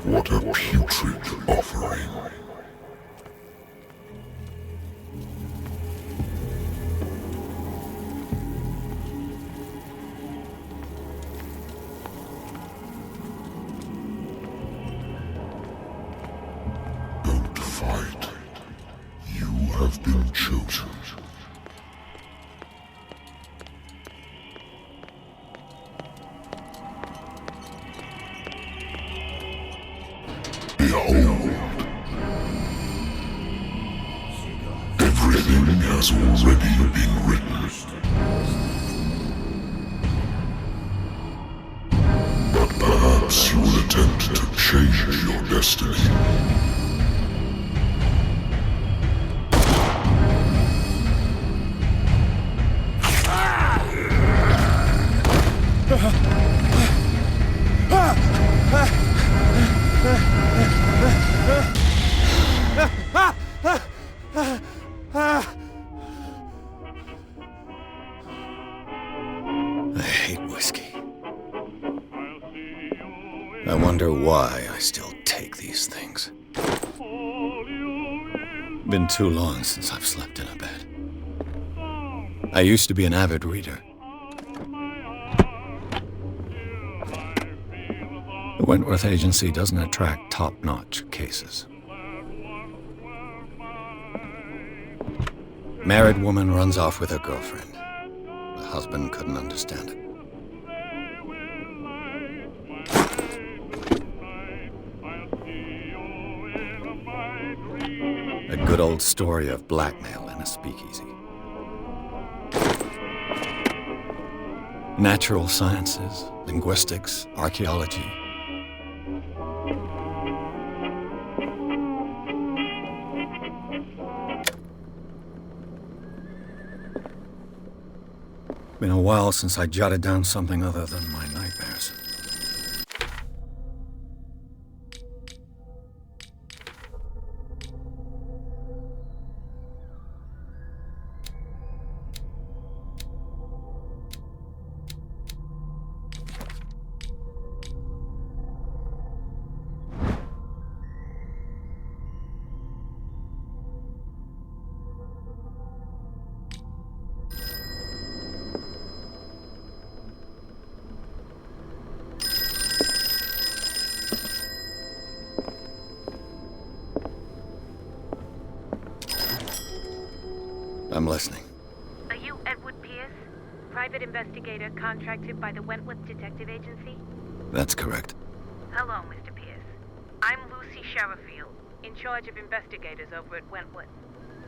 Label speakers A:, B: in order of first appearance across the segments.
A: What a putrid offering. Don't fight. You have been chosen. Behold. Everything has already been written. But perhaps you will attempt to change your destiny.
B: I hate whiskey. I wonder why I still take these things. Been too long since I've slept in a bed. I used to be an avid reader. The Wentworth Agency doesn't attract top-notch cases. Married woman runs off with her girlfriend. The husband couldn't understand it. A good old story of blackmail in a speakeasy. Natural sciences, linguistics, archaeology. Been a while since I jotted down something other than my nightmares. I'm listening.
C: Are you Edward Pierce, private investigator contracted by the Wentworth Detective Agency?
B: That's correct.
C: Hello, Mr. Pierce. I'm Lucy Sherifield, in charge of investigators over at Wentworth.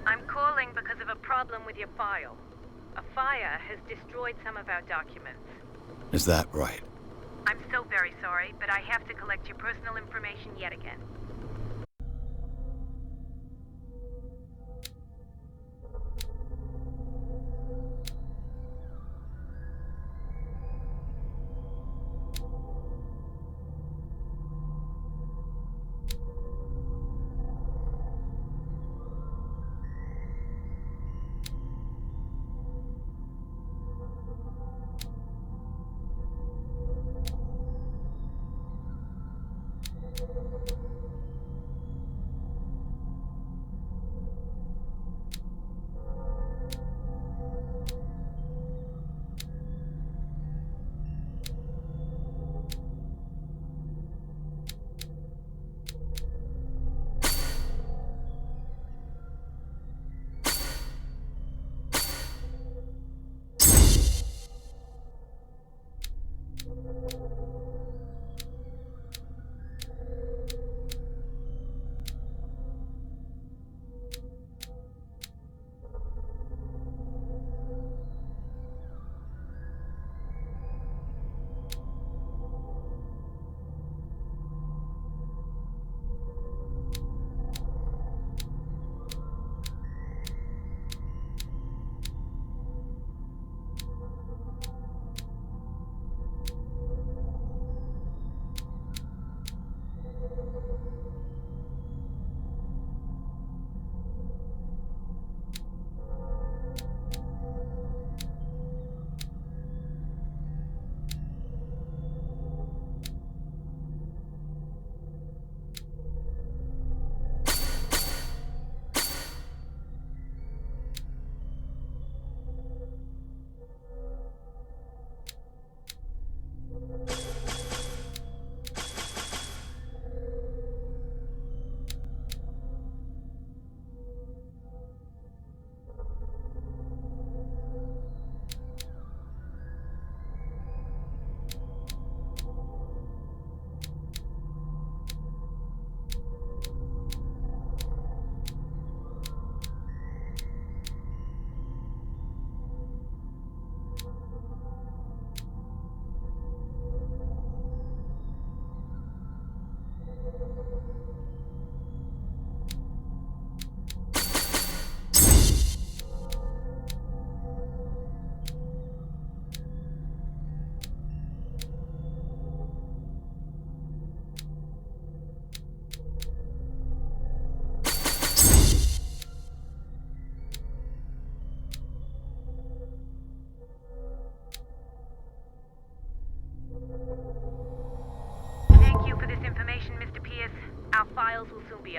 C: I'm calling because of a problem with your file. A fire has destroyed some of our documents.
B: Is that right?
C: I'm so very sorry, but I have to collect your personal information yet again.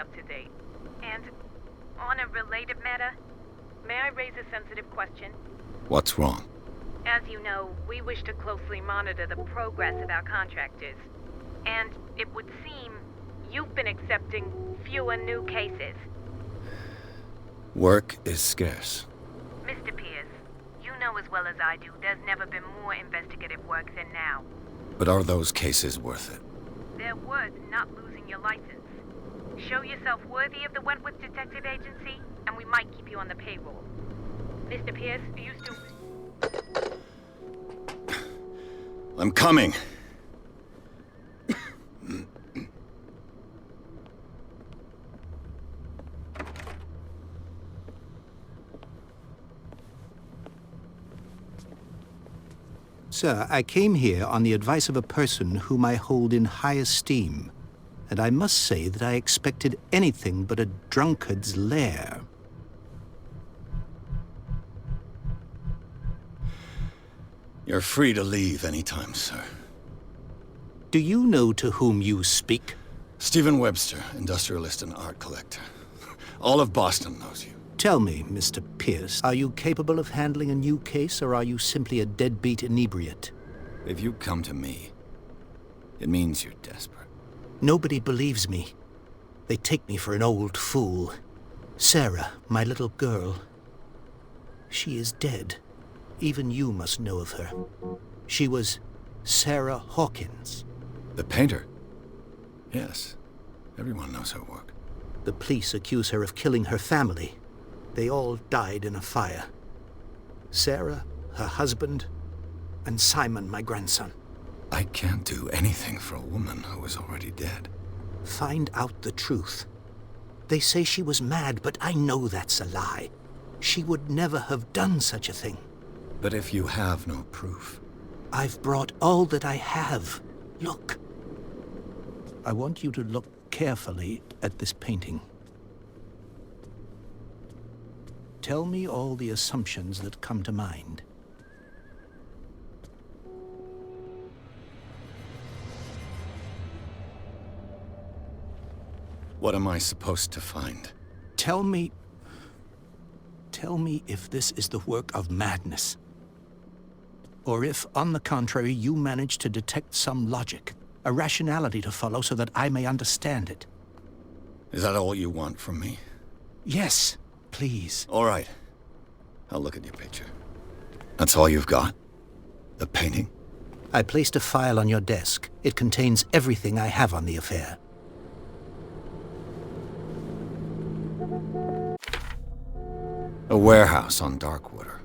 C: up to date. And on a related matter, may I raise a sensitive question?
B: What's wrong?
C: As you know, we wish to closely monitor the progress of our contractors. And it would seem you've been accepting fewer new cases.
B: Work is scarce.
C: Mr. Pierce, you know as well as I do there's never been more investigative work than now.
B: But are those cases worth it?
C: They're worth not losing your license. Show yourself worthy of the Wentworth Detective Agency, and we might keep you on the payroll. Mr. Pierce, are you still...
B: I'm coming!
D: Sir, I came here on the advice of a person whom I hold in high esteem, and I must say that I expected anything but a drunkard's lair.
B: You're free to leave anytime, sir.
D: Do you know to whom you speak?
B: Stephen Webster, industrialist and art collector. All of Boston knows you.
D: Tell me, Mr. Pierce, are you capable of handling a new case, or are you simply a deadbeat inebriate?
B: If you come to me, it means you're desperate.
D: Nobody believes me. They take me for an old fool. Sarah, my little girl, she is dead. Even you must know of her. She was Sarah Hawkins.
B: The painter? Yes. Everyone knows her work.
D: The police accuse her of killing her family. They all died in a fire. Sarah, her husband, and Simon, my grandson.
B: I can't do anything for a woman who is already dead.
D: Find out the truth. They say she was mad, but I know that's a lie. She would never have done such a thing.
B: But if you have no proof...
D: I've brought all that I have. Look. I want you to look carefully at this painting. Tell me all the assumptions that come to mind.
B: What am I supposed to find?
D: Tell me if this is the work of madness. Or if, on the contrary, you manage to detect some logic, a rationality to follow so that I may understand it.
B: Is that all you want from me?
D: Yes, please.
B: All right. I'll look at your picture. That's all you've got? The painting?
D: I placed a file on your desk. It contains everything I have on the affair.
B: A warehouse on Darkwater.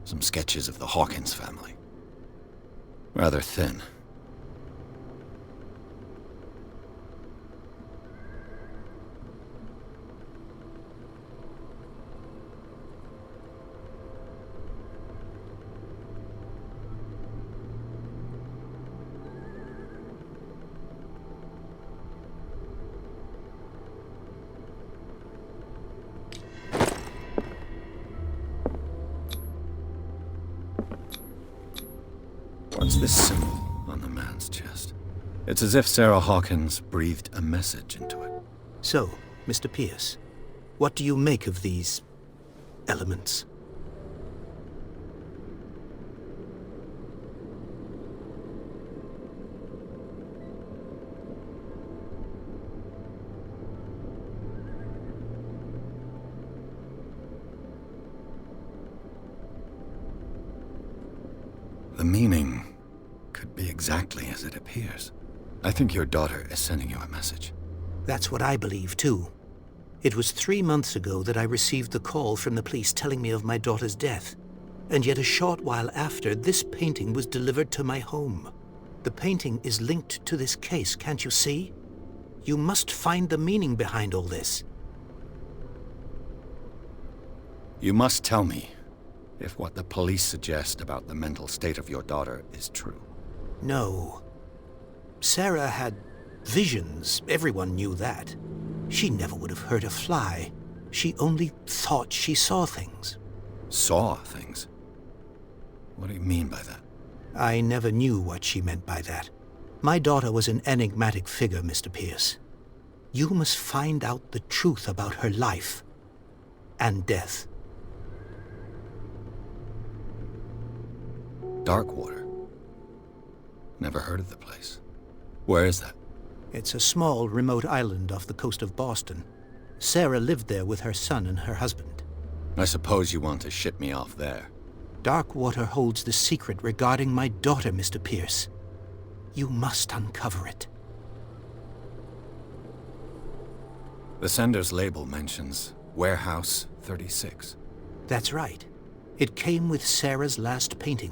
B: Some sketches of the Hawkins family. Rather thin. What's this symbol on the man's chest? It's as if Sarah Hawkins breathed a message into it.
D: So, Mr. Pierce, what do you make of these elements?
B: The meaning could be exactly as it appears. I think your daughter is sending you a message.
D: That's what I believe, too. It was 3 months ago that I received the call from the police telling me of my daughter's death. And yet a short while after, this painting was delivered to my home. The painting is linked to this case, can't you see? You must find the meaning behind all this.
B: You must tell me if what the police suggest about the mental state of your daughter is true.
D: No. Sarah had visions. Everyone knew that. She never would have hurt a fly. She only thought she saw things.
B: Saw things? What do you mean by that?
D: I never knew what she meant by that. My daughter was an enigmatic figure, Mr. Pierce. You must find out the truth about her life and death.
B: Darkwater. Never heard of the place. Where is that?
D: It's a small, remote island off the coast of Boston. Sarah lived there with her son and her husband.
B: I suppose you want to ship me off there.
D: Darkwater holds the secret regarding my daughter, Mr. Pierce. You must uncover it.
B: The sender's label mentions Warehouse 36.
D: That's right. It came with Sarah's last painting.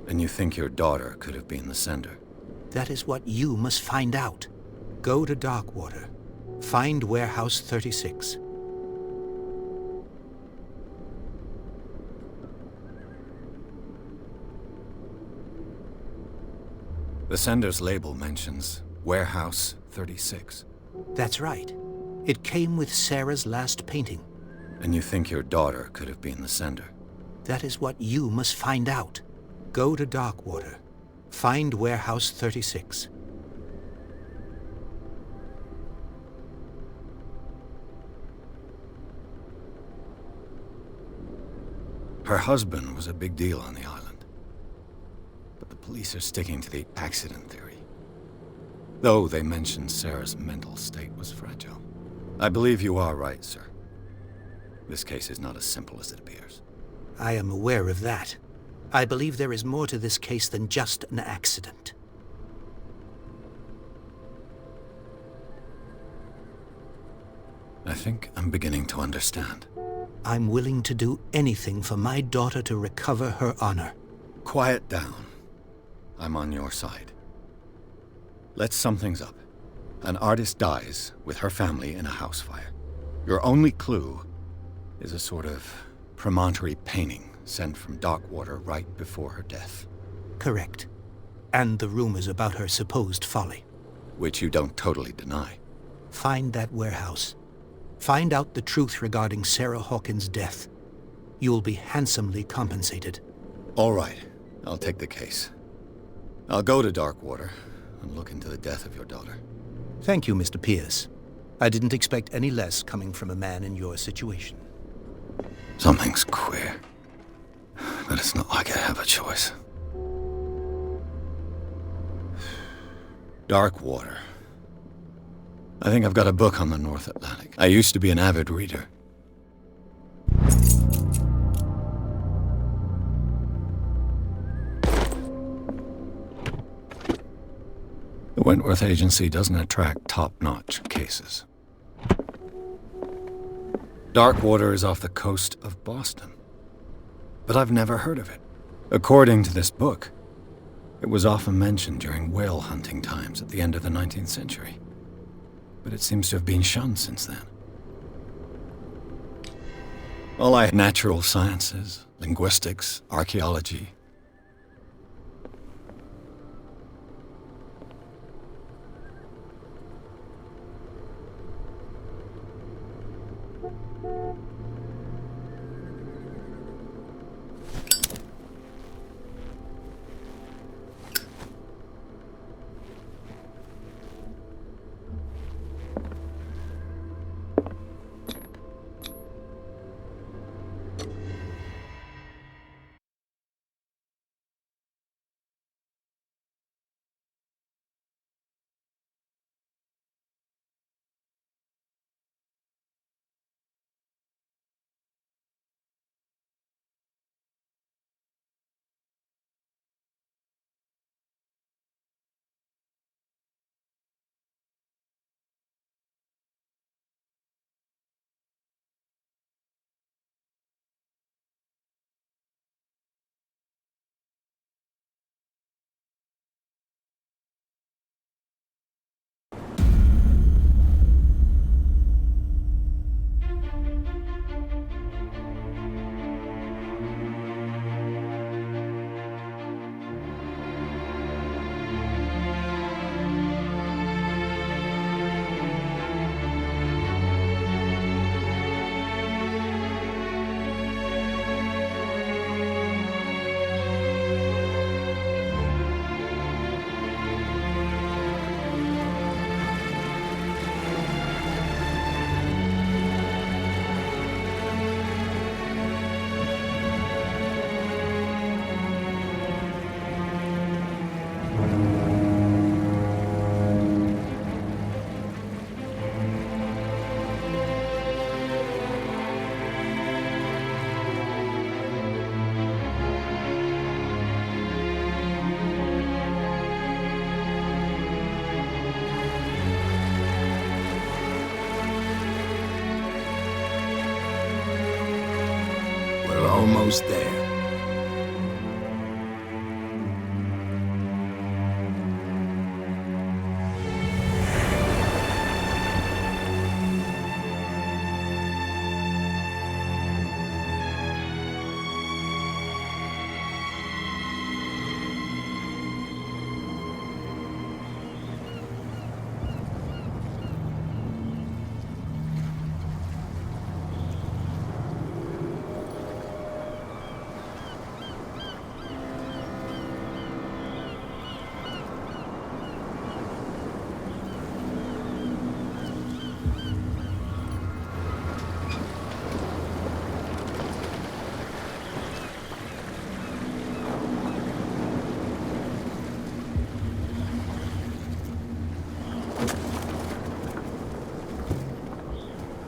B: And you think your daughter could have been the sender?
D: That is what you must find out. Go to Darkwater. Find Warehouse 36.
B: The sender's label mentions Warehouse 36.
D: That's right. It came with Sarah's last painting.
B: And you think your daughter could have been the sender?
D: That is what you must find out. Go to Darkwater. Find Warehouse 36.
B: Her husband was a big deal on the island. But the police are sticking to the accident theory. Though they mentioned Sarah's mental state was fragile. I believe you are right, sir. This case is not as simple as it appears.
D: I am aware of that. I believe there is more to this case than just an accident.
B: I think I'm beginning to understand.
D: I'm willing to do anything for my daughter to recover her honor.
B: Quiet down. I'm on your side. Let's sum things up. An artist dies with her family in a house fire. Your only clue is a sort of promontory painting sent from Darkwater right before her death.
D: Correct. And the rumors about her supposed folly.
B: Which you don't totally deny.
D: Find that warehouse. Find out the truth regarding Sarah Hawkins' death. You will be handsomely compensated.
B: All right, I'll take the case. I'll go to Darkwater and look into the death of your daughter.
D: Thank you, Mr. Pierce. I didn't expect any less coming from a man in your situation.
B: Something's queer. But it's not like I have a choice. Darkwater. I think I've got a book on the North Atlantic. I used to be an avid reader. The Wentworth Agency doesn't attract top-notch cases. Darkwater is off the coast of Boston. But I've never heard of it. According to this book, it was often mentioned during whale hunting times at the end of the 19th century. But it seems to have been shunned since then. Natural sciences, linguistics, archaeology,
E: almost there.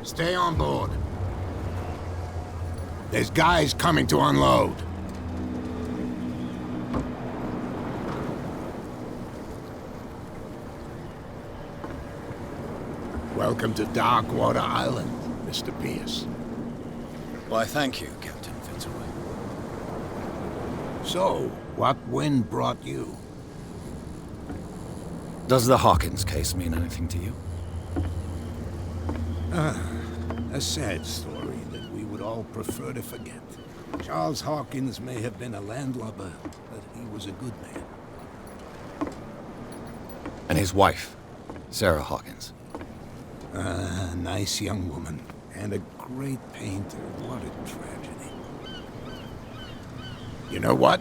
E: Stay on board. There's guys coming to unload. Welcome to Darkwater Island, Mr. Pierce.
B: Why, thank you, Captain Fitzroy.
E: So, what wind brought you?
B: Does the Hawkins case mean anything to you?
E: A sad story that we would all prefer to forget. Charles Hawkins may have been a landlubber, but he was a good man.
B: And his wife, Sarah Hawkins.
E: A nice young woman, and a great painter. What a tragedy. You know what?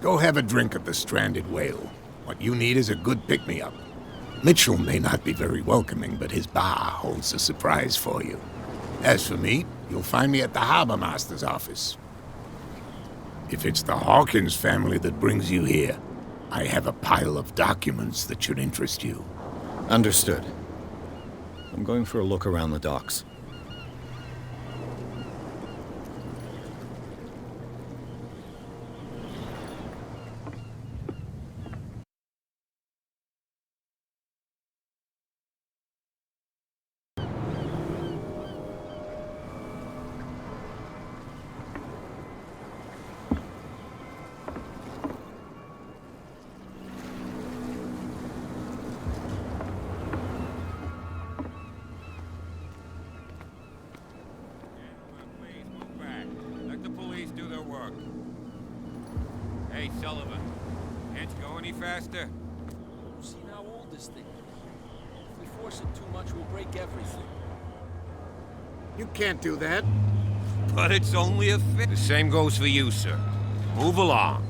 E: Go have a drink at the Stranded Whale. What you need is a good pick-me-up. Mitchell may not be very welcoming, but his bar holds a surprise for you. As for me, you'll find me at the Harbor Master's office. If it's the Hawkins family that brings you here, I have a pile of documents that should interest you.
B: Understood. I'm going for a look around the docks.
F: Hey, Sullivan. Can't you go any faster?
G: See how old this thing is. If we force it too much, we'll break everything.
E: You can't do that.
F: But it's only a fit. The same goes for you, sir. Move along.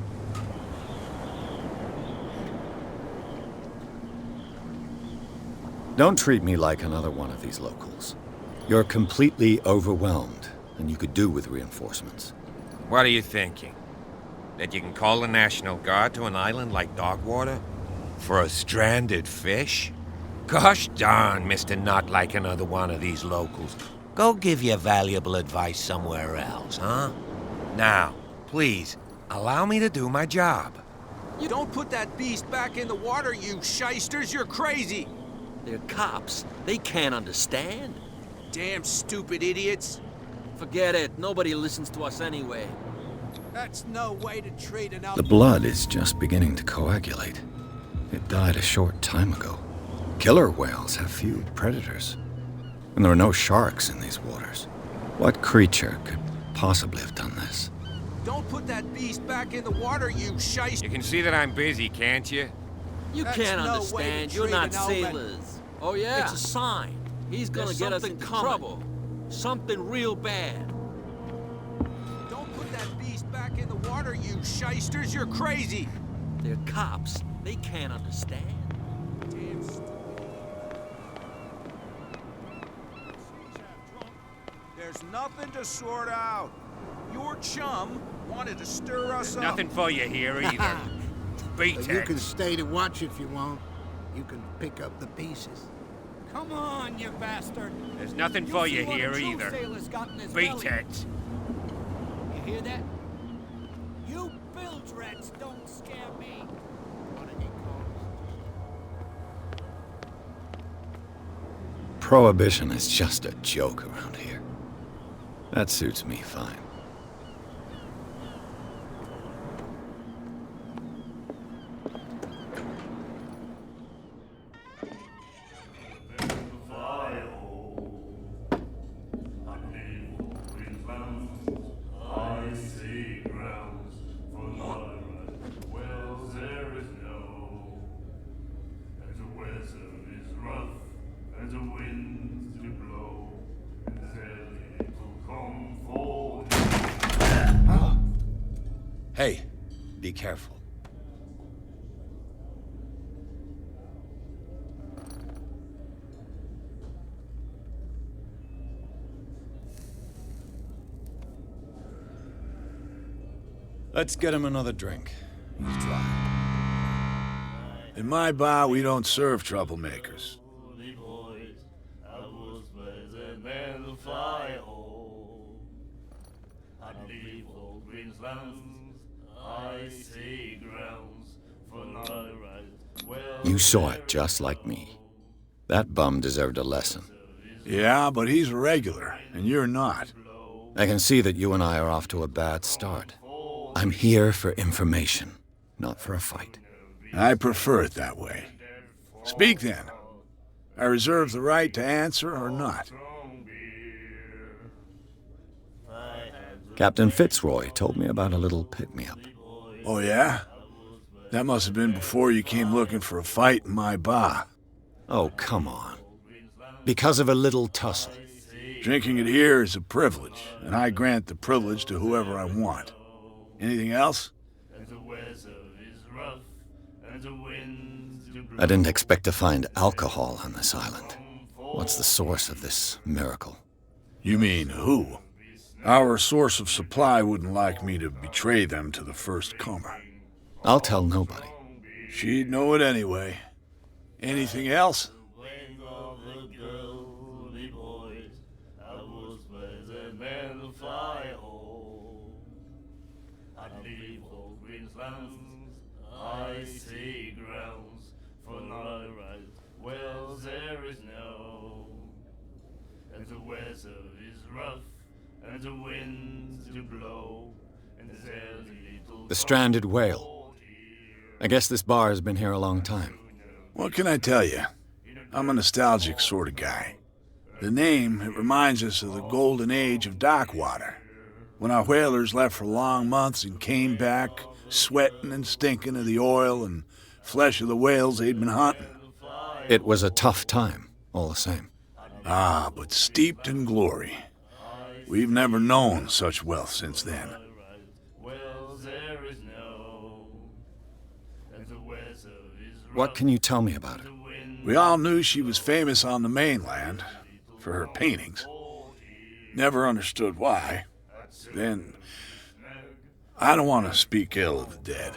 B: Don't treat me like another one of these locals. You're completely overwhelmed, and you could do with reinforcements.
F: What are you thinking? That you can call the National Guard to an island like Darkwater? For a stranded fish? Gosh darn, Mr. Not like another one of these locals. Go give your valuable advice somewhere else, huh? Now, please, allow me to do my job.
G: You don't put that beast back in the water, you shysters! You're crazy!
H: They're cops. They can't understand.
G: Damn stupid idiots!
H: Forget it. Nobody listens to us anyway.
G: That's no way to treat an
B: The blood is just beginning to coagulate. It died a short time ago. Killer whales have few predators. And there are no sharks in these waters. What creature could possibly have done this?
G: Don't put that beast back in the water, you shyster!
F: You can see that I'm busy, can't you?
H: You
G: That's
H: can't
G: no way to
H: understand. You're
G: treat
H: not
G: an old man.
H: sailors. Oh, yeah? It's a sign. He's gonna
G: There's
H: get us
G: something
H: into
G: coming.
H: trouble. Something real bad.
G: Don't put that beast back in the water, you shysters! You're crazy!
H: They're cops. They can't understand.
G: Damn stupid. There's nothing to sort out. Your chum wanted to stir us up.
F: Nothing for you here either. Beat
E: You
F: it.
E: can stay to watch if you want. You can pick up the pieces.
I: Come on, you bastard!
F: There's nothing for you
I: see what a
F: here
I: true
F: either.
I: sailor's got in his
F: Beat
I: belly.
F: it.
I: You hear that? You bilge rats don't scare me. What are he called?
B: Prohibition is just a joke around here. That suits me fine. Hey, be careful. Let's get him another drink. He's dry.
J: In my bar, we don't serve troublemakers.
B: You saw it just like me. That bum deserved a lesson.
J: Yeah, but he's a regular, and you're not.
B: I can see that you and I are off to a bad start. I'm here for information, not for a fight.
J: I prefer it that way. Speak then. I reserve the right to answer or not.
B: Captain Fitzroy told me about a little pick-me-up.
J: Oh, yeah? That must have been before you came looking for a fight in my bar.
B: Oh, come on. Because of a little tussle.
J: Drinking it here is a privilege, and I grant the privilege to whoever I want. Anything else?
B: I didn't expect to find alcohol on this island. What's the source of this miracle?
J: You mean who? Our source of supply wouldn't like me to betray them to the first comer.
B: I'll tell nobody.
J: She'd know it anyway. Anything else?
B: The stranded whale. I guess this bar has been here a long time.
J: What can I tell you? I'm a nostalgic sort of guy. The name, it reminds us of the golden age of Darkwater, when our whalers left for long months and came back sweating and stinking of the oil and flesh of the whales they'd been hunting.
B: It was a tough time, all the same.
J: Ah, but steeped in glory. We've never known such wealth since then.
B: What can you tell me about it?
J: We all knew she was famous on the mainland for her paintings. Never understood why. Then, I don't want to speak ill of the dead.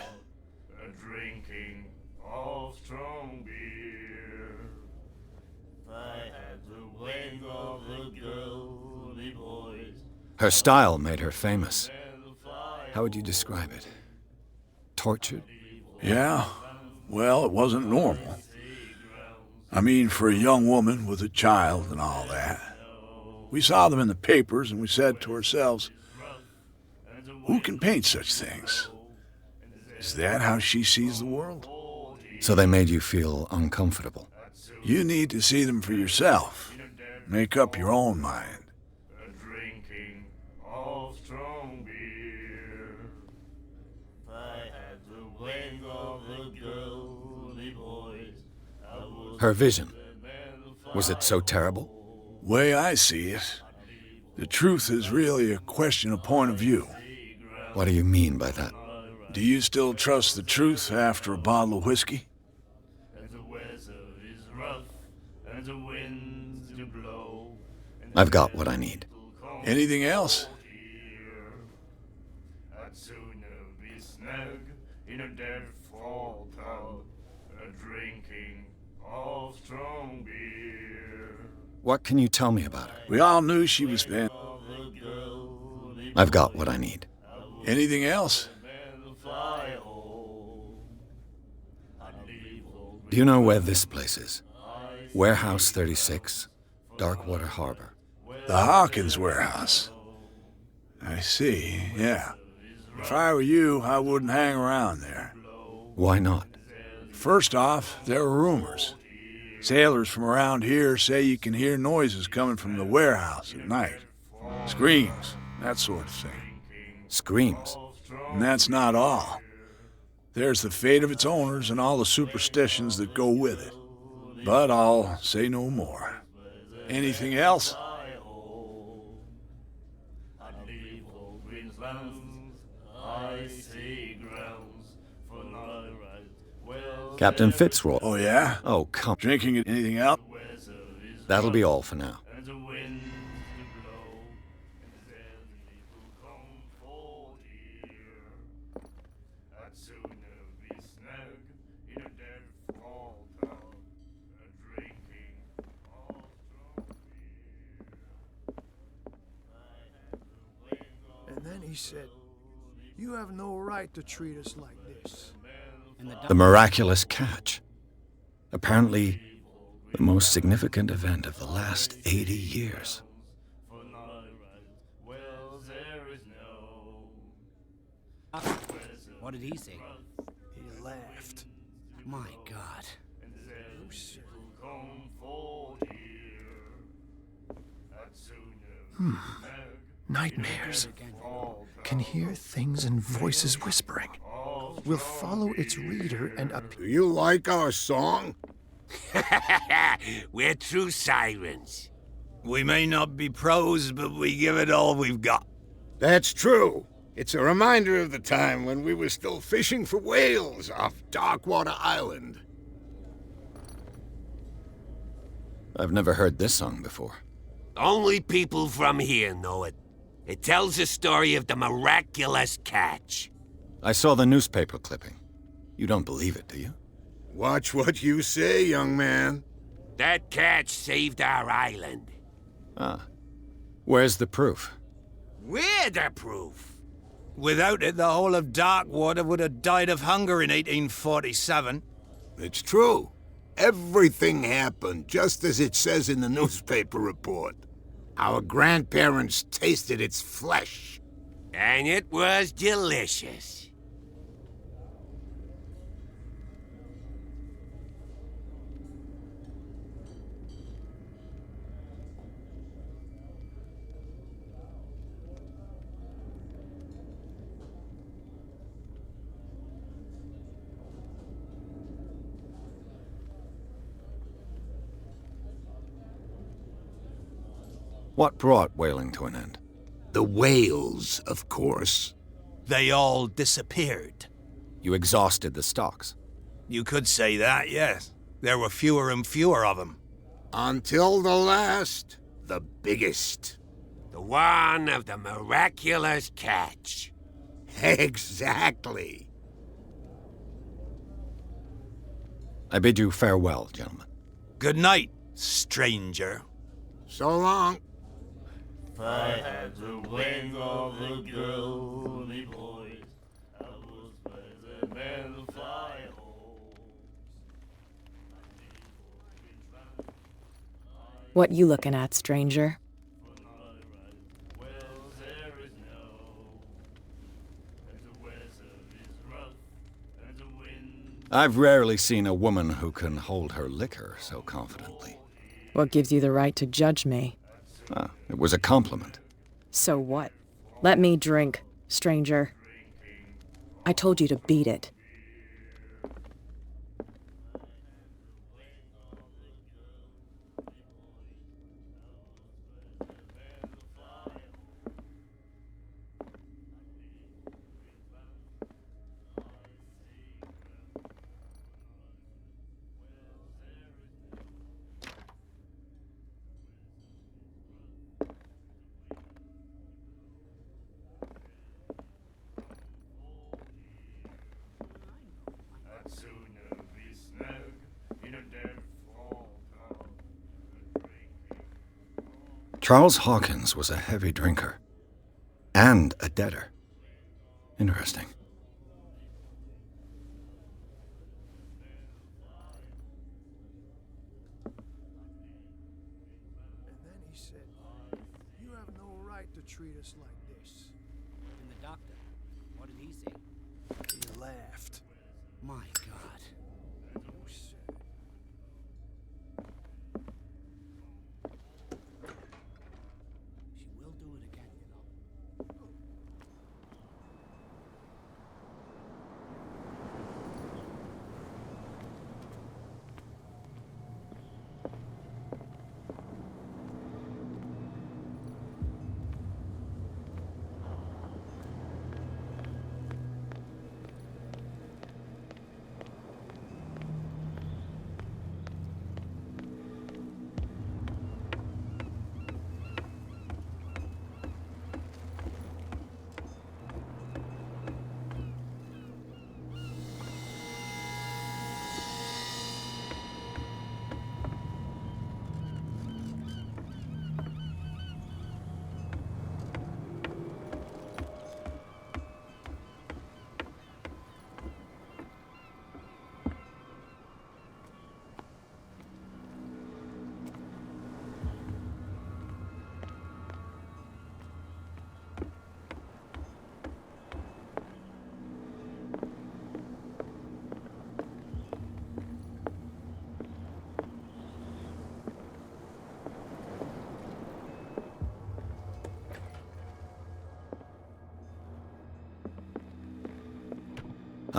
B: Her style made her famous. How would you describe it? Tortured?
J: Yeah, well, it wasn't normal. I mean, for a young woman with a child and all that. We saw them in the papers and we said to ourselves, who can paint such things? Is that how she sees the world?
B: So they made you feel uncomfortable.
J: You need to see them for yourself. Make up your own mind.
B: Her vision. Was it so terrible?
J: Way I see it, the truth is really a question of point of view.
B: What do you mean by that?
J: Do you still trust the truth after a bottle of whiskey?
B: I've got what I need.
J: Anything else?
B: What can you tell me about her?
J: We all knew she was bad.
B: I've got what I need.
J: Anything else?
B: Do you know where this place is? Warehouse 36, Darkwater Harbor.
J: The Hawkins warehouse. I see, yeah. If I were you, I wouldn't hang around there.
B: Why not?
J: First off, there are rumors. Sailors from around here say you can hear noises coming from the warehouse at night. Screams, that sort of thing.
B: Screams?
J: And that's not all. There's the fate of its owners and all the superstitions that go with it. But I'll say no more. Anything else?
K: I see
B: Captain Fitzroy.
J: Oh, yeah?
B: Oh, come.
J: Drinking anything else?
B: That'll be all for now.
K: And then he said, "You have no right to treat us like this."
B: The miraculous catch. Apparently, the most significant event of the last 80 years.
I: What did he say?
K: He laughed.
I: My God.
K: Nightmares. Can hear things and voices whispering. We'll follow its reader and up.
E: Do you like our song?
F: We're true sirens.
J: We may not be pros, but we give it all we've got.
E: That's true. It's a reminder of the time when we were still fishing for whales off Darkwater Island.
B: I've never heard this song before.
F: Only people from here know it. It tells the story of the miraculous catch.
B: I saw the newspaper clipping. You don't believe it, do you?
E: Watch what you say, young man.
F: That catch saved our island.
B: Ah. Where's the proof?
F: We're the proof.
J: Without it, the whole of Darkwater would have died of hunger in 1847.
E: It's true. Everything happened just as it says in the newspaper report. Our grandparents tasted its flesh.
F: And it was delicious.
B: What brought whaling to an end?
E: The whales, of course.
J: They all disappeared.
B: You exhausted the stocks.
J: You could say that, yes. There were fewer and fewer of them.
E: Until the last, the biggest.
F: The one of the miraculous catch.
E: Exactly.
B: I bid you farewell, gentlemen.
J: Good night, stranger.
E: So long.
L: I had the wings of the girly boys. I was better than the fly hawks.
C: What you looking at, stranger?
L: Well, there is no, and the weather is rough, and the wind.
B: I've rarely seen a woman who can hold her liquor so confidently.
C: What gives you the right to judge me?
B: Ah, it was a compliment.
C: So what? Let me drink, stranger. I told you to beat it.
B: Charles Hawkins was a heavy drinker. And a debtor. Interesting.
K: And then he said, "You have no right to treat us like this."
I: And the doctor, what did he say?
K: He laughed.
I: My God. She will do it again, you know.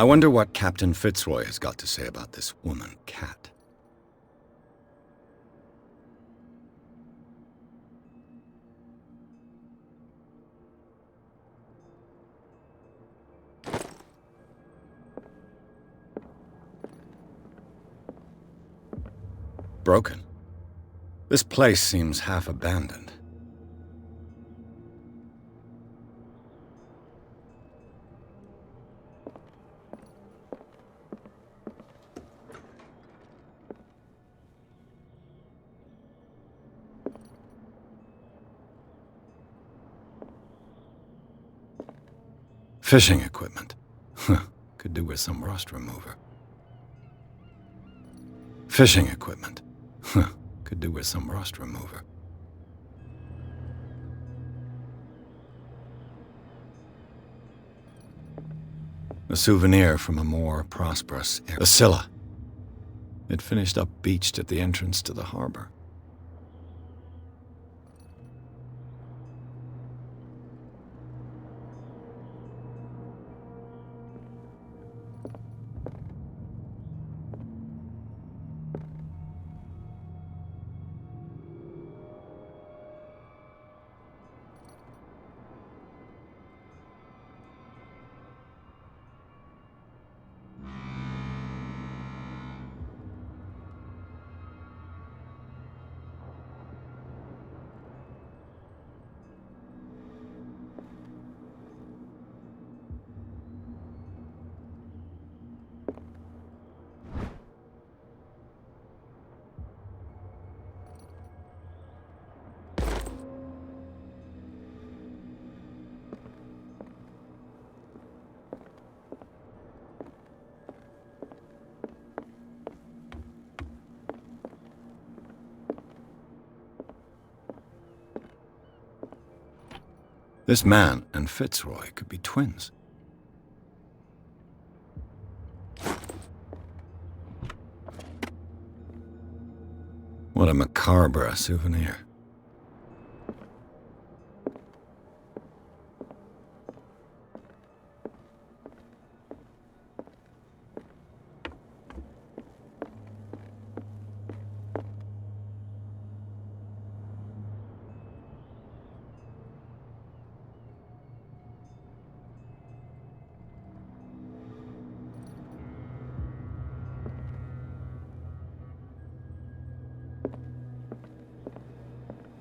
B: I wonder what Captain Fitzroy has got to say about this woman, Cat. Broken. This place seems half abandoned. Fishing equipment. Could do with some rust remover. Fishing equipment. Could do with some rust remover. A souvenir from a more prosperous era. The Scylla. It finished up beached at the entrance to the harbor. This man and Fitzroy could be twins. What a macabre souvenir.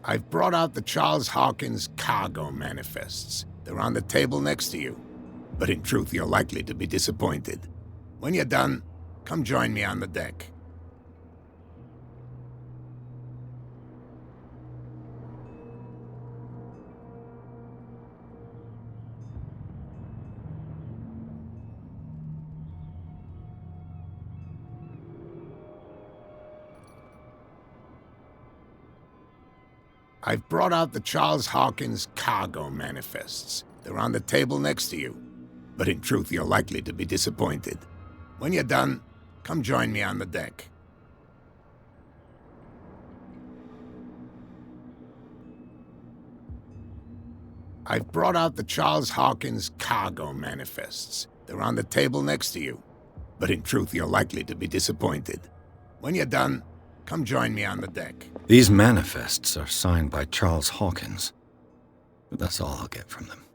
E: I've brought out the Charles Hawkins cargo manifests. They're on the table next to you. But in truth, you're likely to be disappointed. When you're done, come join me on the deck. I've brought out the Charles Hawkins cargo manifests. They're on the table next to you. But in truth, you're likely to be disappointed. When you're done, come join me on the deck. I've brought out the Charles Hawkins cargo manifests. They're on the table next to you. But in truth, you're likely to be disappointed. When you're done, come join me on the deck.
B: These manifests are signed by Charles Hawkins, but that's all I'll get from them.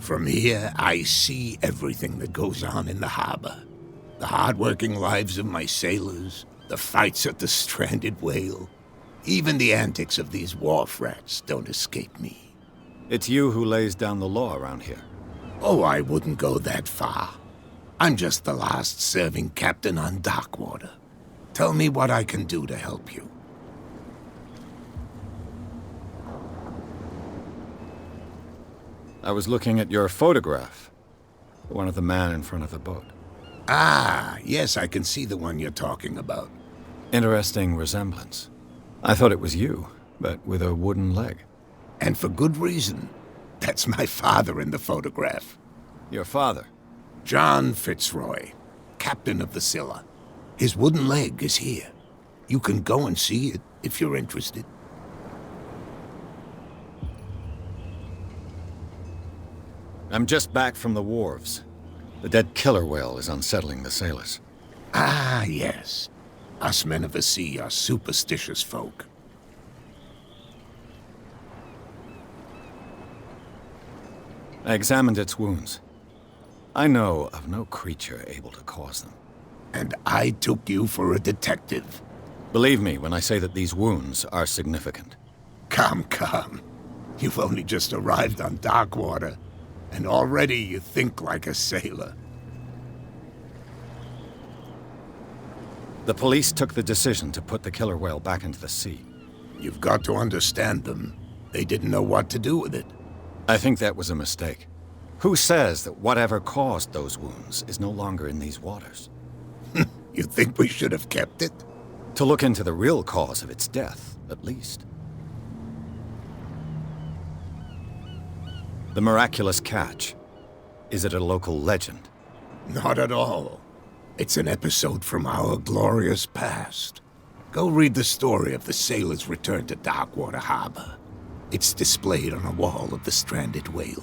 E: From here, I see everything that goes on in the harbor. The hard-working lives of my sailors, the fights at the stranded whale. Even the antics of these wharf rats don't escape me.
B: It's you who lays down the law around here.
E: Oh, I wouldn't go that far. I'm just the last serving captain on Darkwater. Tell me what I can do to help you.
B: I was looking at your photograph. One of the man in front of the boat.
E: Ah, yes, I can see the one you're talking about.
B: Interesting resemblance. I thought it was you, but with a wooden leg.
E: And for good reason. That's my father in the photograph.
B: Your father?
E: John Fitzroy, captain of the Scylla. His wooden leg is here. You can go and see it if you're interested.
B: I'm just back from the wharves. The dead killer whale is unsettling the sailors.
E: Ah, yes. Us men of the sea are superstitious folk.
B: I examined its wounds. I know of no creature able to cause them.
E: And I took you for a detective.
B: Believe me when I say that these wounds are significant.
E: Come. You've only just arrived on Darkwater, and already you think like a sailor.
B: The police took the decision to put the killer whale back into the sea.
E: You've got to understand them. They didn't know what to do with it.
B: I think that was a mistake. Who says that whatever caused those wounds is no longer in these waters?
E: You think we should have kept it?
B: To look into the real cause of its death, at least. The miraculous catch. Is it a local legend?
E: Not at all. It's an episode from our glorious past. Go read the story of the sailors' return to Darkwater Harbor. It's displayed on a wall of the stranded whale.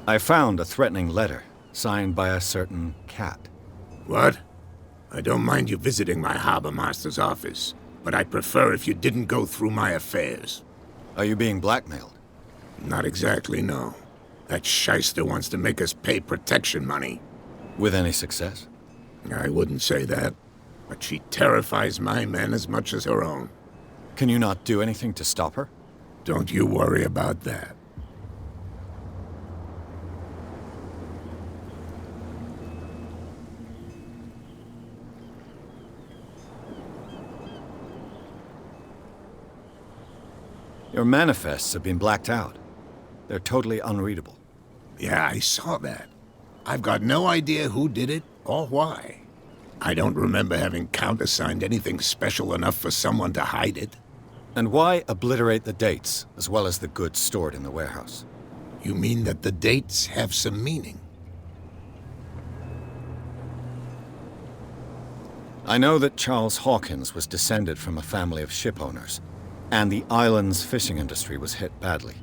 B: I found a threatening letter, signed by a certain cat.
E: What? I don't mind you visiting my harbor master's office, but I'd prefer if you didn't go through my affairs.
B: Are you being blackmailed?
E: Not exactly, no. That shyster wants to make us pay protection money.
B: With any success?
E: I wouldn't say that, but she terrifies my men as much as her own.
B: Can you not do anything to stop her?
E: Don't you worry about that.
B: Your manifests have been blacked out. They're totally unreadable.
E: Yeah, I saw that. I've got no idea who did it or why. I don't remember having countersigned anything special enough for someone to hide it.
B: And why obliterate the dates, as well as the goods stored in the warehouse?
E: You mean that the dates have some meaning?
B: I know that Charles Hawkins was descended from a family of ship owners, and the island's fishing industry was hit badly.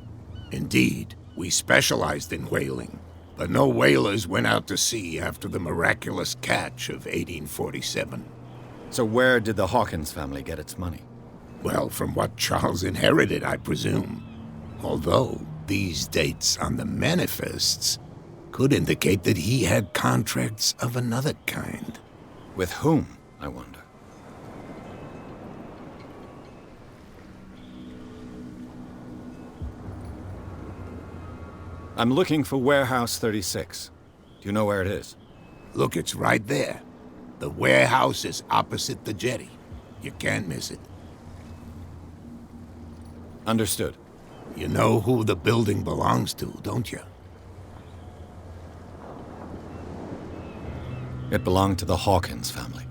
E: Indeed, we specialized in whaling, but no whalers went out to sea after the miraculous catch of 1847.
B: So where did the Hawkins family get its money?
E: Well, from what Charles inherited, I presume. Although, these dates on the manifests could indicate that he had contracts of another kind.
B: With whom, I wonder? I'm looking for Warehouse 36. Do you know where it is?
E: Look, it's right there. The warehouse is opposite the jetty. You can't miss it.
B: Understood.
E: You know who the building belongs to, don't you?
B: It belonged to the Hawkins family.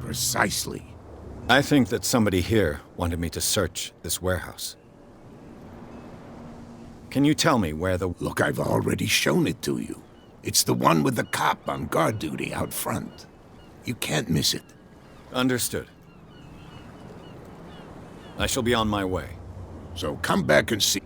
E: Precisely.
B: I think that somebody here wanted me to search this warehouse. Can you tell me where the...
E: Look, I've already shown it to you. It's the one with the cop on guard duty out front. You can't miss it.
B: Understood. I shall be on my way.
E: So come back and see.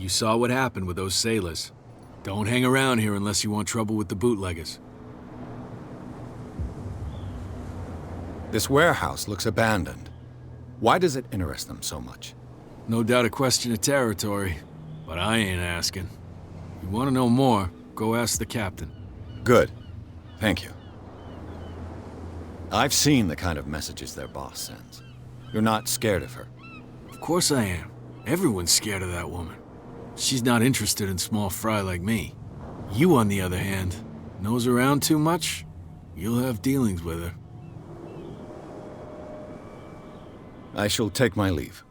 M: You saw what happened with those sailors. Don't hang around here unless you want trouble with the bootleggers.
B: This warehouse looks abandoned. Why does it interest them so much?
M: No doubt a question of territory, but I ain't asking. You want to know more, go ask the captain.
B: Good. Thank you. I've seen the kind of messages their boss sends. You're not scared of her.
M: Of course I am. Everyone's scared of that woman. She's not interested in small fry like me. You, on the other hand, nose around too much, you'll have dealings with her.
B: I shall take my leave.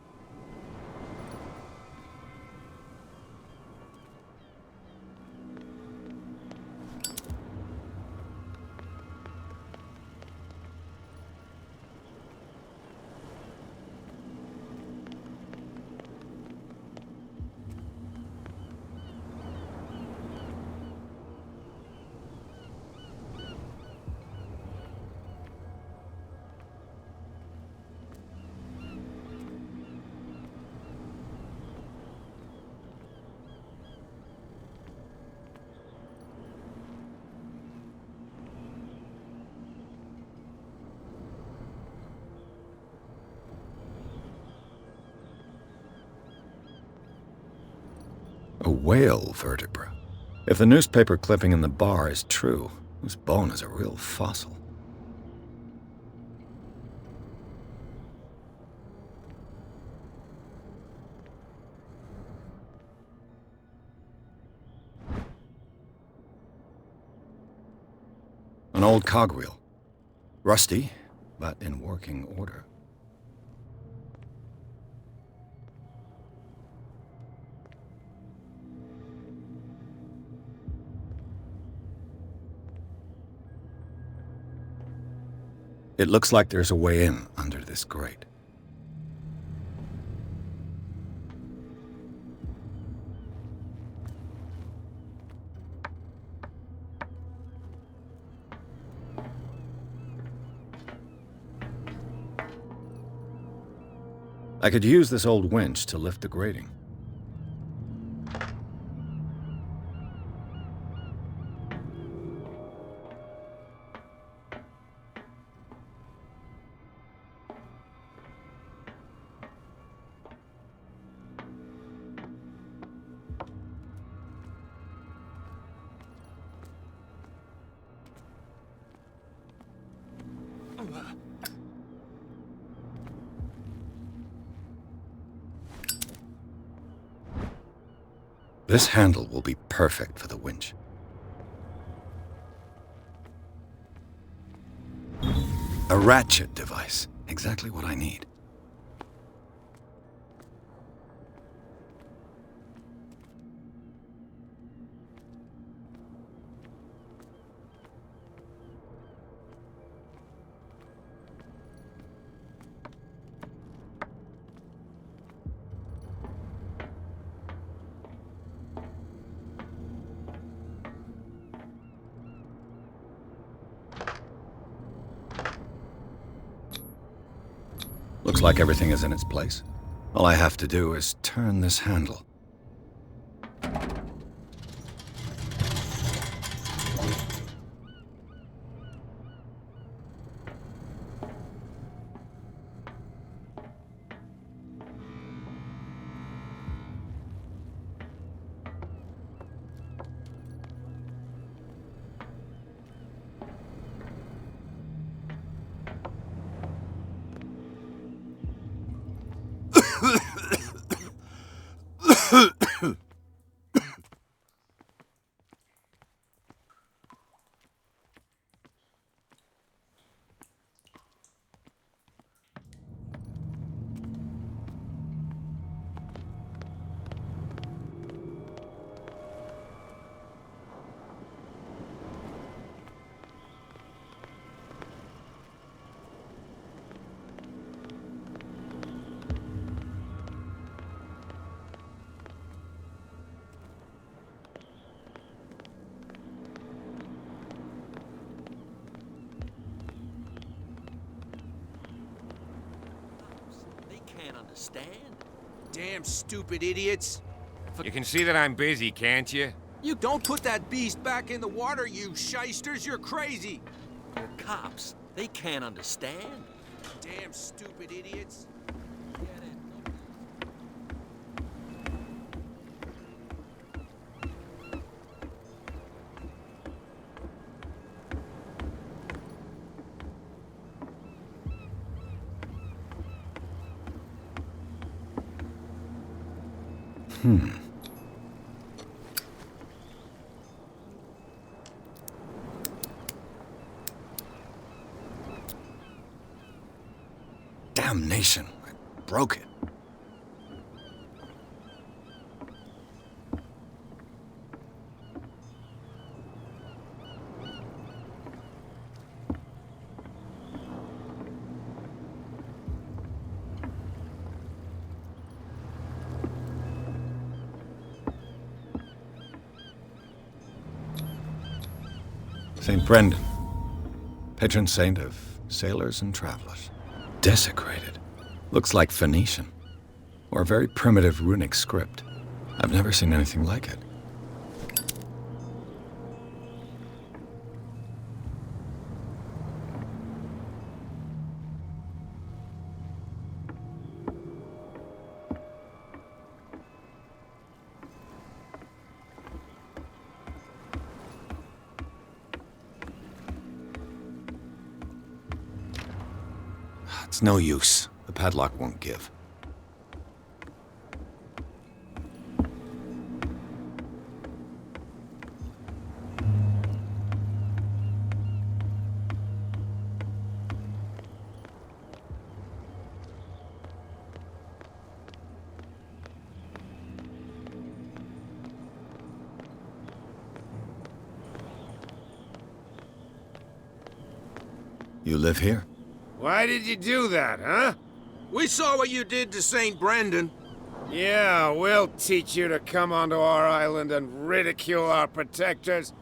B: A whale vertebra. If the newspaper clipping in the bar is true, this bone is a real fossil. An old cogwheel. Rusty, but in working order. It looks like there's a way in under this grate. I could use this old winch to lift the grating. This handle will be perfect for the winch. A ratchet device. Exactly what I need. Looks like everything is in its place. All I have to do is turn this handle.
H: They can't understand.
G: Damn stupid idiots.
F: You can see that I'm busy, can't you?
G: You don't put that beast back in the water, you shysters. You're crazy.
H: They're cops. They can't understand.
G: Damn stupid idiots.
B: Damnation. I broke it. St. Brendan, patron saint of sailors and travelers. Desecrated. Looks like Phoenician, or a very primitive runic script. I've never seen anything like it. It's no use. The padlock won't give. You live here?
N: Why did you do that, huh?
G: We saw what you did to St. Brendan.
N: Yeah, we'll teach you to come onto our island and ridicule our protectors.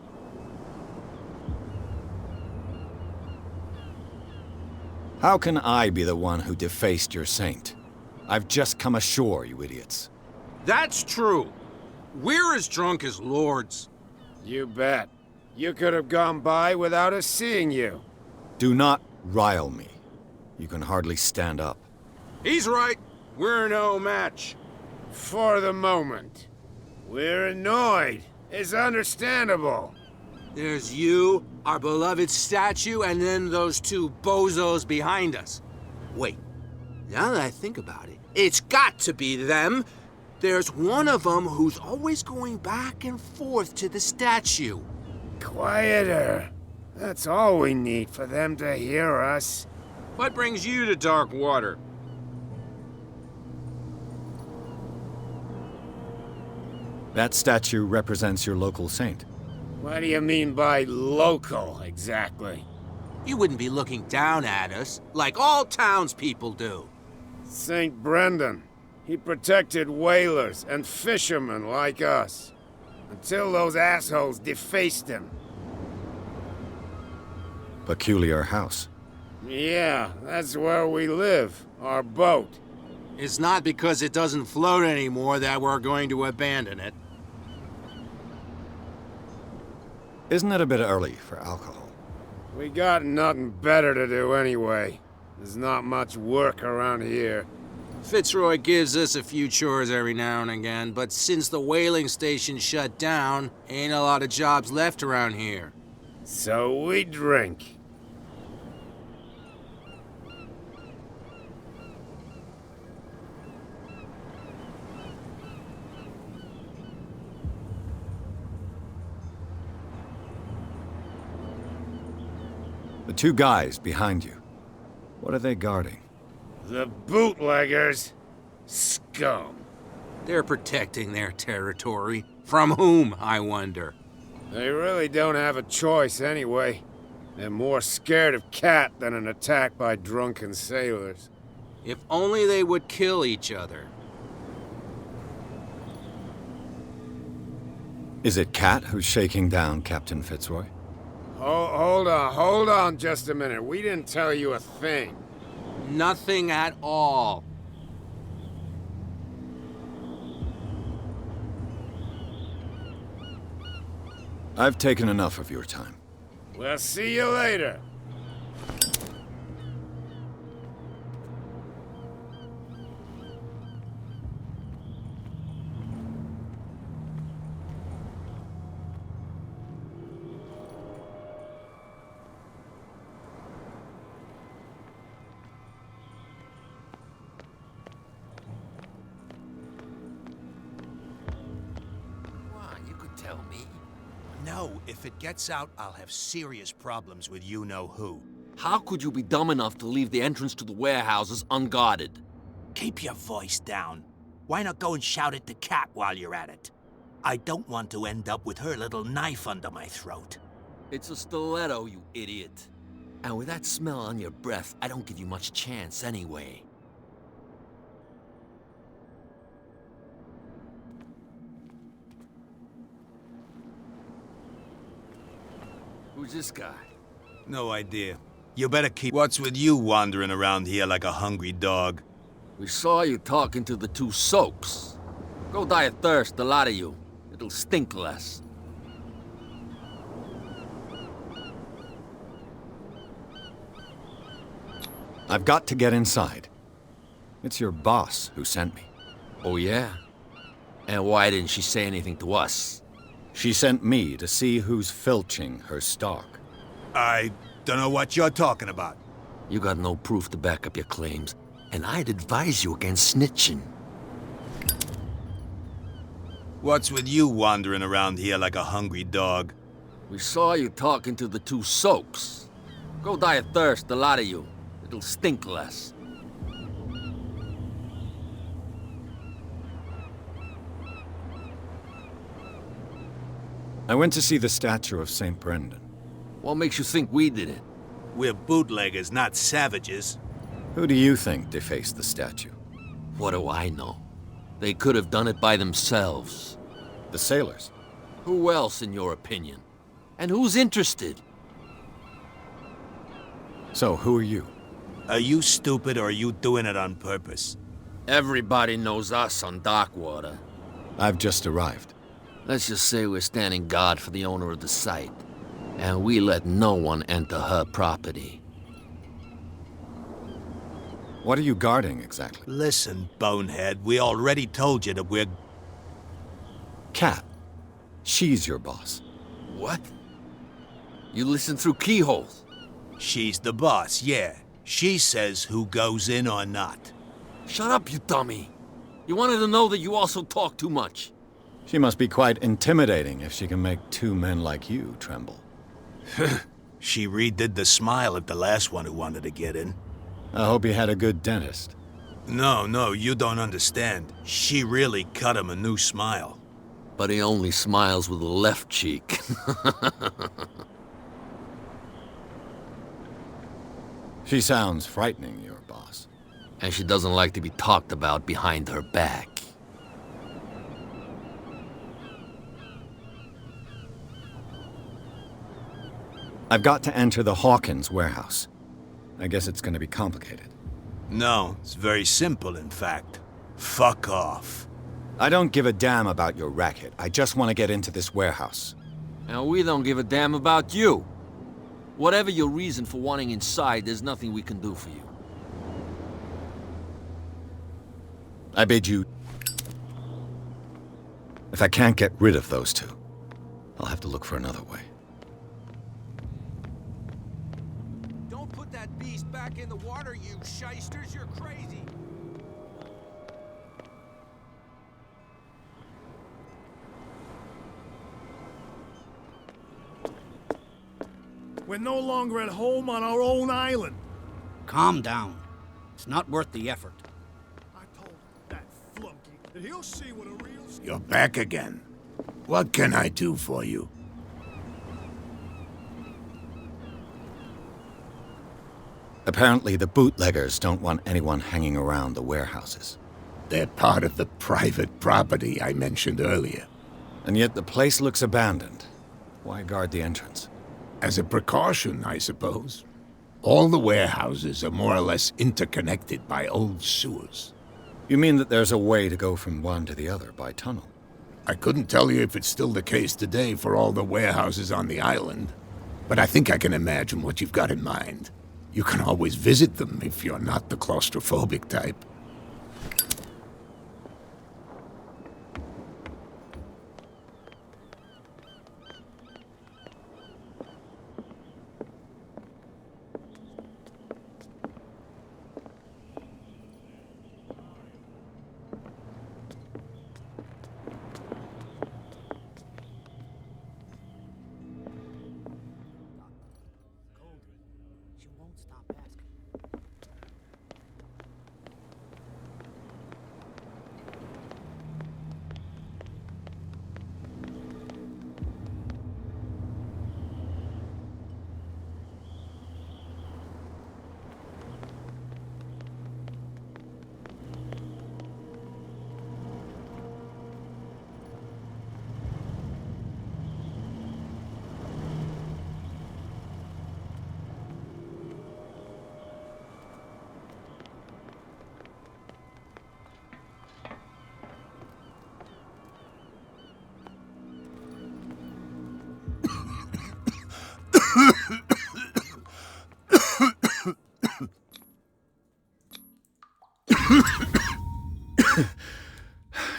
B: How can I be the one who defaced your saint? I've just come ashore, you idiots.
G: That's true. We're as drunk as lords.
N: You bet. You could have gone by without us seeing you.
B: Do not rile me. You can hardly stand up.
G: He's right. We're no match.
N: For the moment. We're annoyed. It's understandable.
G: There's you, our beloved statue, and then those two bozos behind us. Wait, now that I think about it, it's got to be them. There's one of them who's always going back and forth to the statue.
N: Quieter. That's all we need for them to hear us.
G: What brings you to dark water?
B: That statue represents your local saint.
N: What do you mean by local, exactly?
G: You wouldn't be looking down at us, like all townspeople do.
N: St. Brendan. He protected whalers and fishermen like us. Until those assholes defaced him.
B: Peculiar house.
N: Yeah, that's where we live. Our boat.
G: It's not because it doesn't float anymore that we're going to abandon it.
B: Isn't it a bit early for alcohol?
N: We got nothing better to do anyway. There's not much work around here.
G: Fitzroy gives us a few chores every now and again, but since the whaling station shut down, ain't a lot of jobs left around here.
N: So we drink.
B: The two guys behind you. What are they guarding?
N: The bootleggers. Scum.
G: They're protecting their territory. From whom, I wonder?
N: They really don't have a choice anyway. They're more scared of Cat than an attack by drunken sailors.
G: If only they would kill each other.
B: Is it Cat who's shaking down Captain Fitzroy?
N: Hold on just a minute. We didn't tell you a thing.
G: Nothing at all.
B: I've taken enough of your time.
N: We'll see you later.
H: Tell me.
I: No, if it gets out, I'll have serious problems with you-know-who.
H: How could you be dumb enough to leave the entrance to the warehouses unguarded?
I: Keep your voice down. Why not go and shout at the cat while you're at it? I don't want to end up with her little knife under my throat.
H: It's a stiletto, you idiot. And with that smell on your breath, I don't give you much chance anyway. Who's this guy?
I: No idea. You better keep... What's with you wandering around here like a hungry dog?
H: We saw you talking to the two soaks. Go die of thirst, the lot of you. It'll stink less.
B: I've got to get inside. It's your boss who sent me.
H: Oh, yeah? And why didn't she say anything to us?
B: She sent me to see who's filching her stock.
I: I don't know what you're talking about.
H: You got no proof to back up your claims, and I'd advise you against snitching.
I: What's with you wandering around here like a hungry dog?
H: We saw you talking to the two soaks. Go die of thirst, the lot of you. It'll stink less.
B: I went to see the statue of St. Brendan.
H: What makes you think we did it?
I: We're bootleggers, not savages.
B: Who do you think defaced the statue?
H: What do I know? They could have done it by themselves.
B: The sailors?
H: Who else, in your opinion? And who's interested?
B: So, who are you?
I: Are you stupid or are you doing it on purpose?
H: Everybody knows us on Darkwater.
B: I've just arrived.
H: Let's just say we're standing guard for the owner of the site. And we let no one enter her property.
B: What are you guarding, exactly?
I: Listen, bonehead, we already told you that we're...
B: Kat. She's your boss.
H: What? You listen through keyholes?
I: She's the boss, yeah. She says who goes in or not.
H: Shut up, you dummy. You wanted to know that you also talk too much.
B: She must be quite intimidating if she can make two men like you tremble.
I: She redid the smile at the last one who wanted to get in.
B: I hope he had a good dentist.
I: No, you don't understand. She really cut him a new smile.
H: But he only smiles with the left cheek.
B: She sounds frightening, your boss.
H: And she doesn't like to be talked about behind her back.
B: I've got to enter the Hawkins warehouse. I guess it's going to be complicated.
I: No, it's very simple, in fact. Fuck off.
B: I don't give a damn about your racket. I just want to get into this warehouse.
H: And we don't give a damn about you. Whatever your reason for wanting inside, there's nothing we can do for you.
B: I bid you... If I can't get rid of those two, I'll have to look for another way.
G: Don't put that beast back in the water, you shysters. You're crazy.
L: We're no longer at home on our own island.
O: Calm down. It's not worth the effort.
L: I told that flunky that he'll see what a real...
E: You're back again. What can I do for you?
B: Apparently, the bootleggers don't want anyone hanging around the warehouses.
E: They're part of the private property I mentioned earlier.
B: And yet the place looks abandoned. Why guard the entrance?
E: As a precaution, I suppose. All the warehouses are more or less interconnected by old sewers.
B: You mean that there's a way to go from one to the other by tunnel?
E: I couldn't tell you if it's still the case today for all the warehouses on the island, but I think I can imagine what you've got in mind. You can always visit them if you're not the claustrophobic type.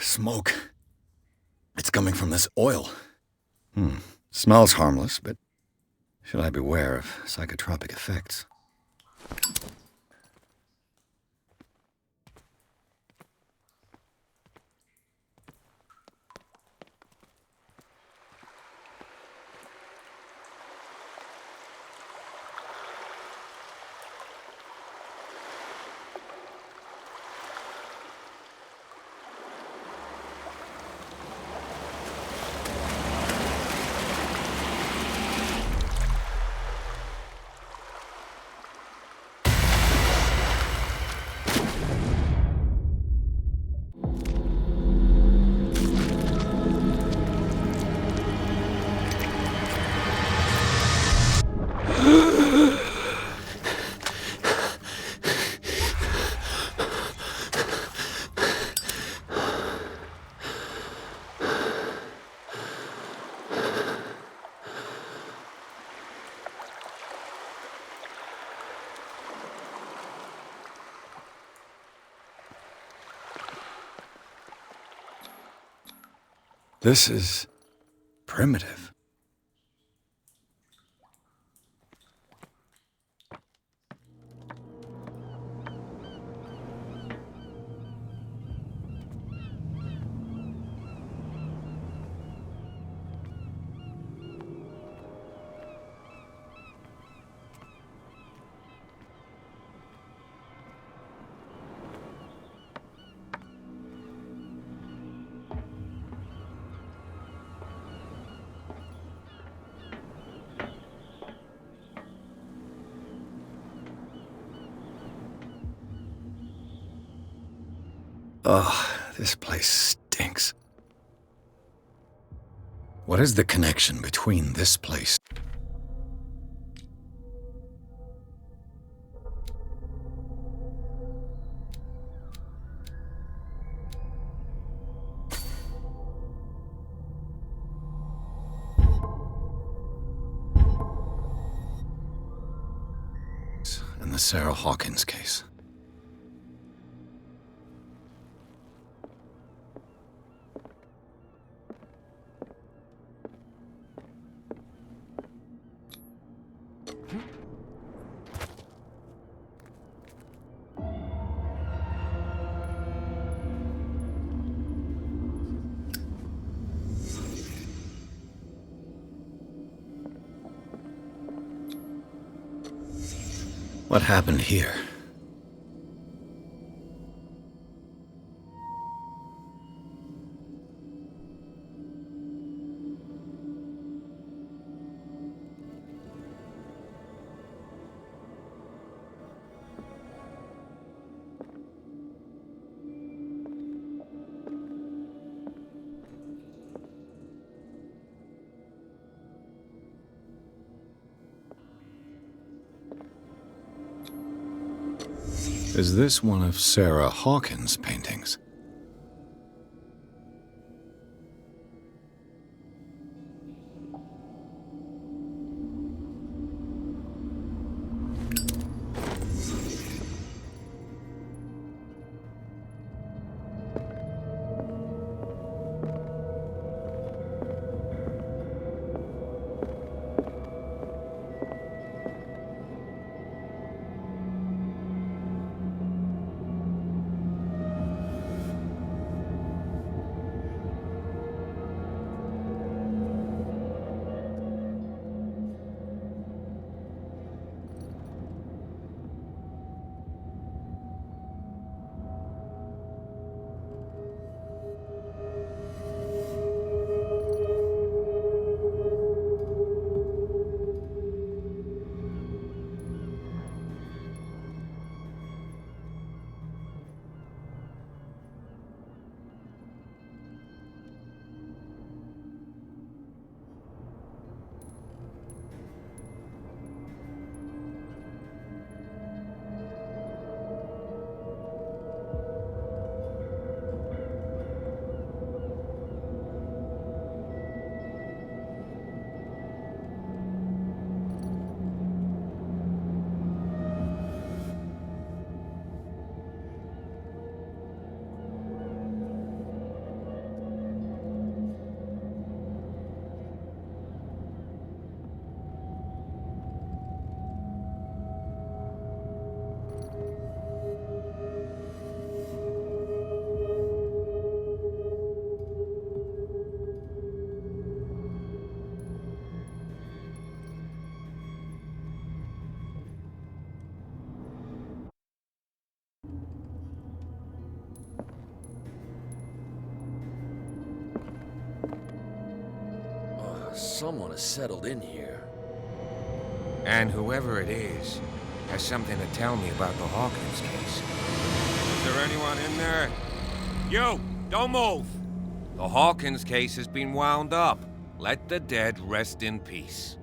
B: Smoke. It's coming from this oil. Smells harmless, but should I beware of psychotropic effects? This is primitive. Ugh, this place stinks. What is the connection between this place? And the Sarah Hawkins case. What happened here? Is this one of Sarah Hawkins' paintings?
H: Someone has settled in here.
F: And whoever it is has something to tell me about the Hawkins case. Is there anyone in there? You! Don't move! The Hawkins case has been wound up. Let the dead rest in peace.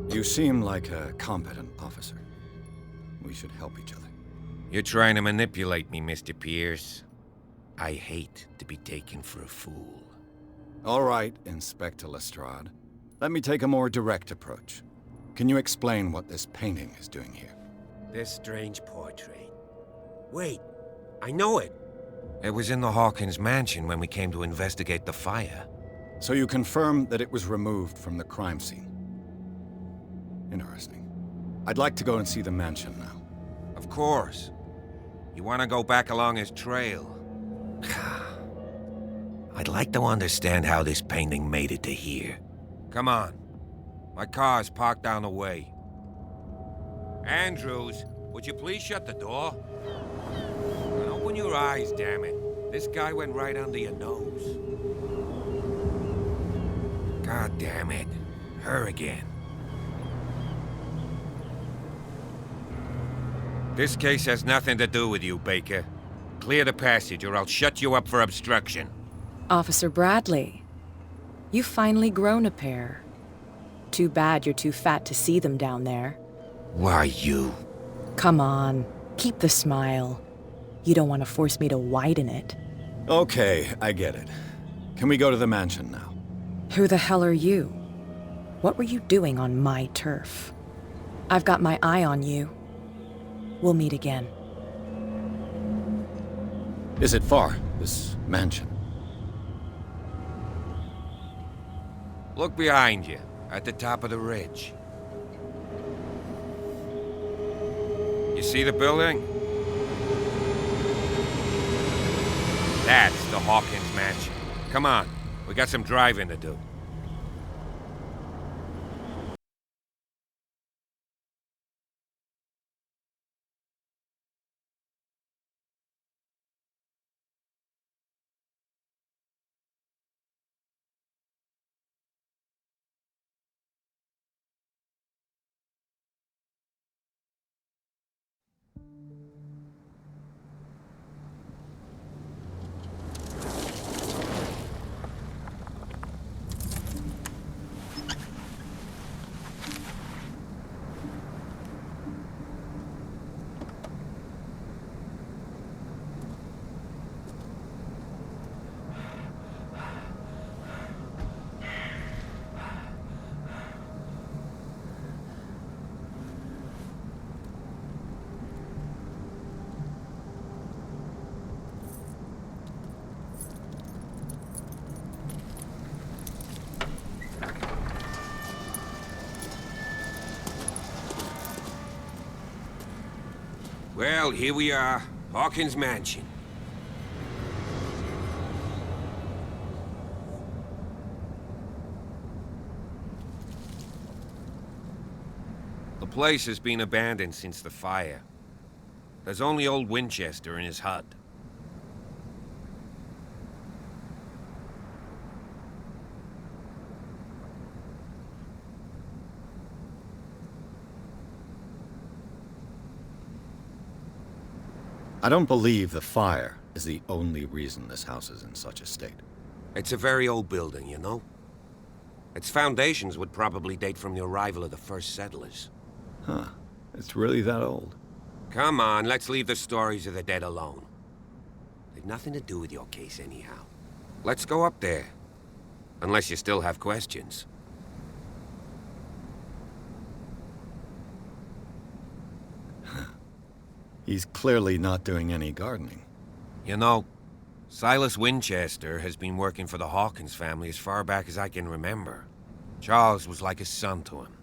B: You seem like a competent officer. We should help each other.
F: You're trying to manipulate me, Mr. Pierce. I hate to be taken for a fool.
B: All right, Inspector Lestrade. Let me take a more direct approach. Can you explain what this painting is doing here?
F: This strange portrait. Wait, I know it. It was in the Hawkins mansion when we came to investigate the fire.
B: So you confirm that it was removed from the crime scene? Interesting. I'd like to go and see the mansion now.
F: Of course. You want to go back along his trail? I'd like to understand how this painting made it to here. Come on. My car's parked down the way. Andrews, would you please shut the door? And open your eyes, damn it. This guy went right under your nose. God damn it. Her again. This case has nothing to do with you, Baker. Clear the passage or I'll shut you up for obstruction.
P: Officer Bradley, you've finally grown a pair. Too bad you're too fat to see them down there.
F: Why you?
P: Come on, keep the smile. You don't want to force me to widen it.
B: Okay, I get it. Can we go to the mansion now?
P: Who the hell are you? What were you doing on my turf? I've got my eye on you. We'll meet again.
B: Is it far, this mansion?
F: Look behind you, at the top of the ridge. You see the building? That's the Hawkins mansion. Come on, we got some driving to do. Well, here we are. Hawkins Mansion. The place has been abandoned since the fire. There's only old Winchester in his hut.
B: I don't believe the fire is the only reason this house is in such a state.
F: It's a very old building, you know? Its foundations would probably date from the arrival of the first settlers.
B: Huh. It's really that old.
F: Come on, let's leave the stories of the dead alone. They've nothing to do with your case anyhow. Let's go up there. Unless you still have questions.
B: He's clearly not doing any gardening.
F: You know, Silas Winchester has been working for the Hawkins family as far back as I can remember. Charles was like a son to him.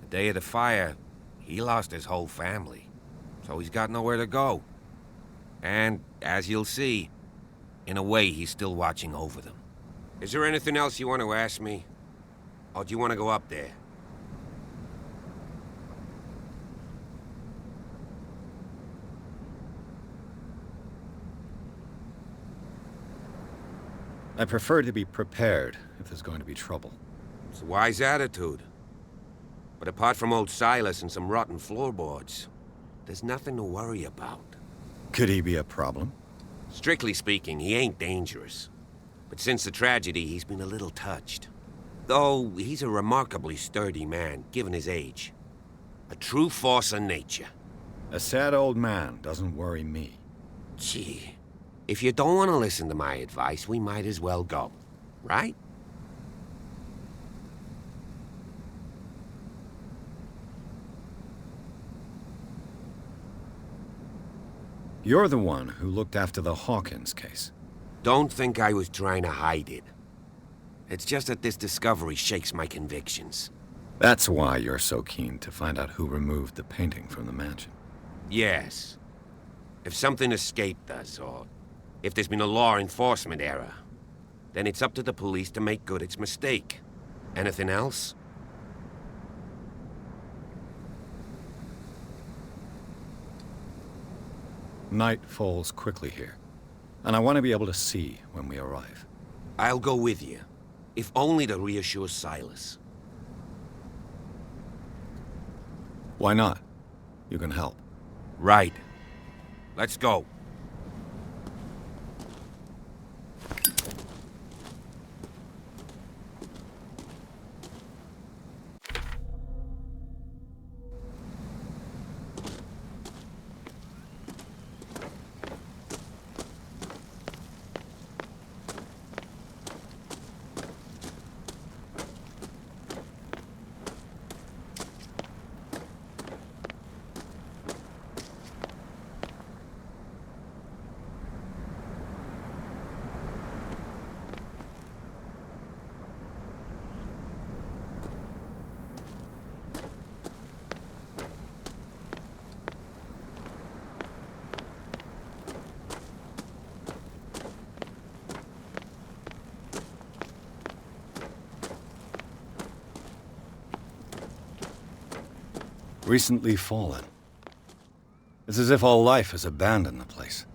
F: The day of the fire, he lost his whole family, so he's got nowhere to go. And, as you'll see, In a way, he's still watching over them. Is there anything else you want to ask me? Or do you want to go up there?
B: I prefer to be prepared if there's going to be trouble.
F: It's a wise attitude. But apart from old Silas and some rotten floorboards, there's nothing to worry about.
B: Could he be a problem?
F: Strictly speaking, he ain't dangerous. But since the tragedy, he's been a little touched. Though, he's a remarkably sturdy man, given his age. A true force of nature.
B: A sad old man doesn't worry me.
F: Gee, if you don't want to listen to my advice, we might as well go. Right?
B: You're the one who looked after the Hawkins case.
F: Don't think I was trying to hide it. It's just that this discovery shakes my convictions.
B: That's why you're so keen to find out who removed the painting from the mansion.
F: Yes. If something escaped us, or if there's been a law enforcement error, then it's up to the police to make good its mistake. Anything else?
B: Night falls quickly here, and I want to be able to see when we arrive.
F: I'll go with you, if only to reassure Silas.
B: Why not? You can help.
F: Right. Let's go.
B: Recently fallen. It's as if all life has abandoned the place.